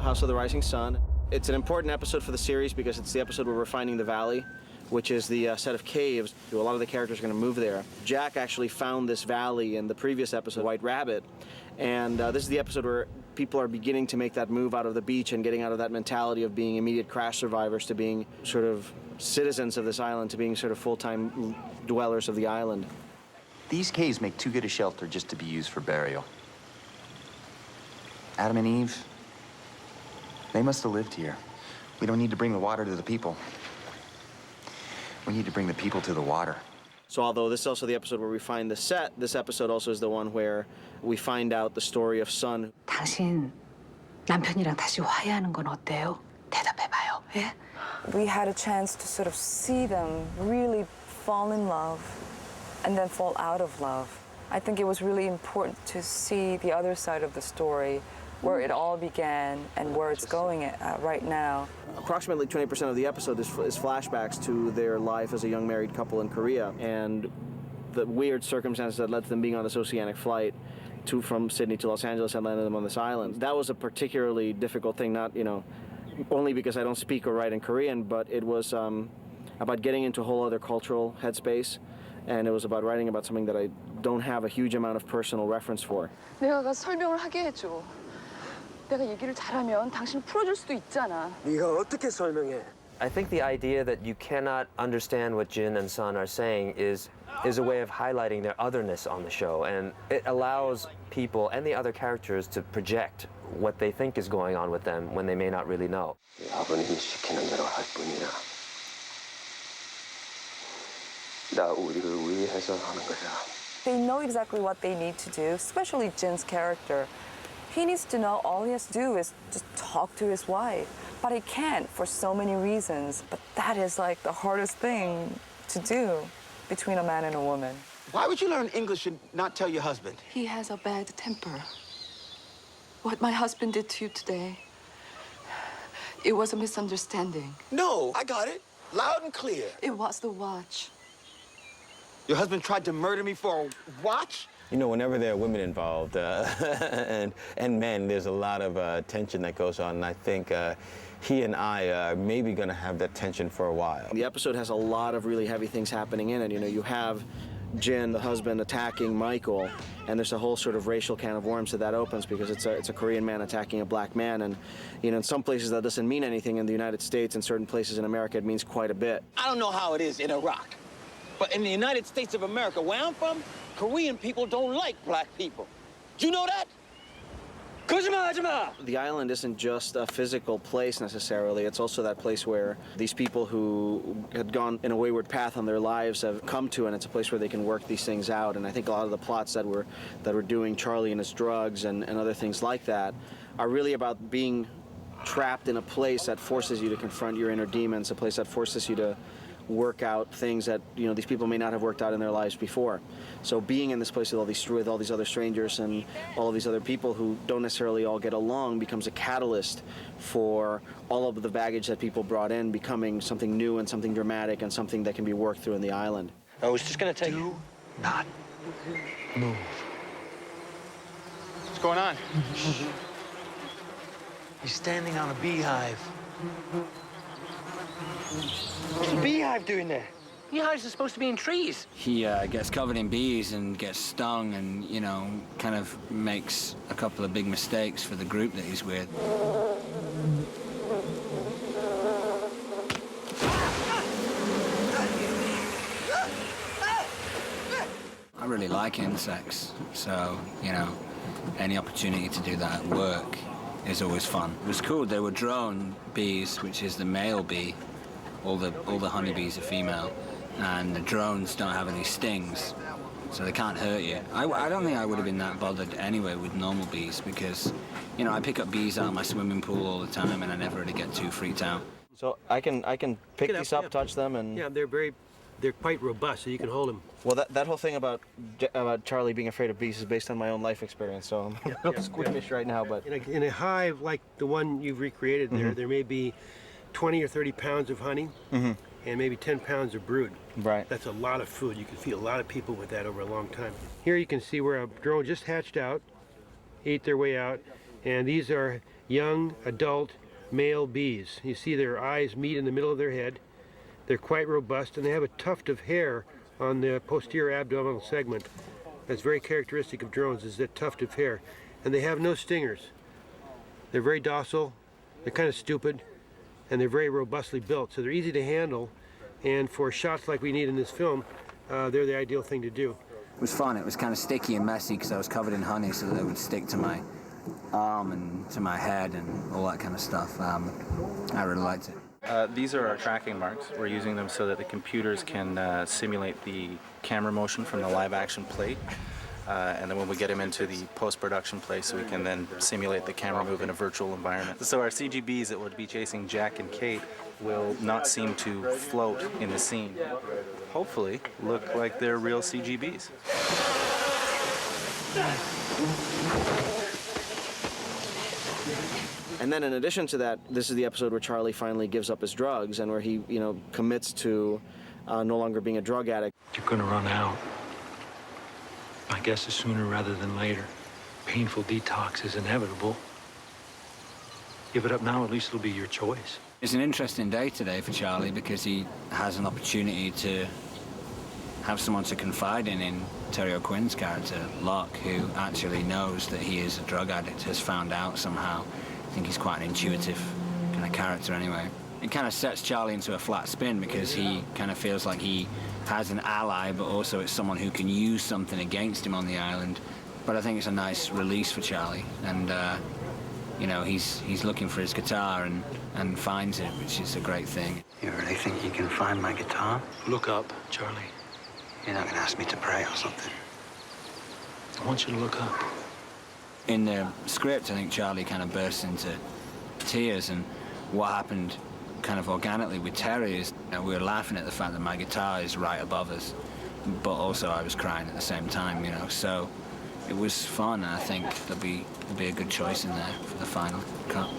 House of the Rising Sun. It's an important episode for the series because it's the episode where we're finding the valley, which is the set of caves. A lot of the characters are going to move there. Jack actually found this valley in the previous episode, White Rabbit, and this is the episode where people are beginning to make that move out of the beach and getting out of that mentality of being immediate crash survivors to being sort of citizens of this island, to being sort of full-time dwellers of the island. These caves make too good a shelter just to be used for burial. Adam and Eve, they must have lived here. We don't need to bring the water to the people. We need to bring the people to the water. So although this is also the episode where we find the set, this episode also is the one where we find out the story of Sun. 당신 남편이랑 다시 화해하는 건 어때요? 대답해봐요. 예? We had a chance to sort of see them really fall in love and then fall out of love. I think it was really important to see the other side of the story, where it all began and where it's going right now. Approximately 20% of the episode is flashbacks to their life as a young married couple in Korea and the weird circumstances that led to them being on this oceanic flight from Sydney to Los Angeles and landed them on this island. That was a particularly difficult thing, not, only because I don't speak or write in Korean, but it was about getting into a whole other cultural headspace, and it was about writing about something that I don't have a huge amount of personal reference for. 내가 가서 설명을 하게 해줘. 내가 얘기를 잘하면 당신을 풀어줄 수도 있잖아. 네가 어떻게 설명해? I think the idea that you cannot understand what Jin and Sun are saying is a way of highlighting their otherness on the show, and it allows people and the other characters to project what they think is going on with them when they may not really know. 아버님이 시키는 대로 할 뿐이야. 나 우리를 위해서 하는 거야. They know exactly what they need to do, especially Jin's character. He needs to know all he has to do is just talk to his wife. But he can't for so many reasons. But that is like the hardest thing to do between a man and a woman. Why would you learn English and not tell your husband? He has a bad temper. What my husband did to you today, it was a misunderstanding. No, I got it. Loud and clear. It was the watch. Your husband tried to murder me for a watch? Whenever there are women involved and men, there's a lot of tension that goes on, and I think he and I are maybe going to have that tension for a while. The episode has a lot of really heavy things happening in it. You have Jin, the husband, attacking Michael, and there's a whole sort of racial can of worms that opens because it's a Korean man attacking a black man, and in some places that doesn't mean anything. In the United States and certain places in America, it means quite a bit. I don't know how it is in Iraq, but in the United States of America, where I'm from, Korean people don't like black people. Do you know that? The island isn't just a physical place necessarily. It's also that place where these people who had gone in a wayward path on their lives have come to, and it's a place where they can work these things out. And I think a lot of the plots that we're doing, Charlie and his drugs and other things like that, are really about being trapped in a place that forces you to confront your inner demons, a place that forces you to work out things that these people may not have worked out in their lives before. So being in this place with all these other strangers and all of these other people who don't necessarily all get along becomes a catalyst for all of the baggage that people brought in becoming something new and something dramatic and something that can be worked through in the island. I was just gonna take Do not move. What's going on? He's standing on a beehive. What's a beehive doing there? Beehives are supposed to be in trees. He gets covered in bees and gets stung and, kind of makes a couple of big mistakes for the group that he's with. I really like insects, so, any opportunity to do that at work is always fun. It was cool. There were drone bees, which is the male bee. All the honeybees are female, and the drones don't have any stings, so they can't hurt you. I don't think I would have been that bothered anyway with normal bees because, I pick up bees out of my swimming pool all the time, and I never really get too freaked out. So I can pick these up, touch them, and Yeah, they're quite robust, so you can hold them. well, that whole thing about Charlie being afraid of bees is based on my own life experience. So I'm a little squeamish right now, but In a hive like the one you've recreated there may be 20 or 30 pounds of honey and maybe 10 pounds of brood. right. That's a lot of food. You can feed a lot of people with that over a long time. Here you can see where a drone just hatched out, ate their way out, And these are young adult male bees. You see their eyes meet in the middle of their head. They're quite robust, and they have a tuft of hair on the posterior abdominal segment. That's very characteristic of drones, is that tuft of hair. And they have no stingers. They're very docile, they're kind of stupid, and they're very robustly built. So they're easy to handle, and for shots like we need in this film, they're the ideal thing to do. It was fun. It was kind of sticky and messy because I was covered in honey, so that it would stick to my arm and to my head and all that kind of stuff. I really liked it. These are our tracking marks. We're using them so that the computers can simulate the camera motion from the live action plate. And then when we get them into the post-production place, we can then simulate the camera move in a virtual environment. So our CGBs that would be chasing Jack and Kate will not seem to float in the scene. Hopefully look like they're real CGBs. And then in addition to that, this is the episode where Charlie finally gives up his drugs and where he, commits to no longer being a drug addict. You're gonna run out. My guess is sooner rather than later. Painful detox is inevitable. Give it up now, at least it'll be your choice. It's an interesting day today for Charlie because he has an opportunity to have someone to confide in Terry O'Quinn's character, Locke, who actually knows that he is a drug addict, has found out somehow. I think he's quite an intuitive kind of character anyway. It kind of sets Charlie into a flat spin because he kind of feels like he has an ally, but also it's someone who can use something against him on the island. But I think it's a nice release for Charlie, and he's looking for his guitar and finds it, which is a great thing. You really think you can find my guitar? Look up, Charlie. You're not going to ask me to pray or something? I want you to look up. In the script, I think Charlie kind of bursts into tears, and what happened kind of organically with Terry is we were laughing at the fact that my guitar is right above us, but also I was crying at the same time, so it was fun, and I think there'll be a good choice in there for the final cut.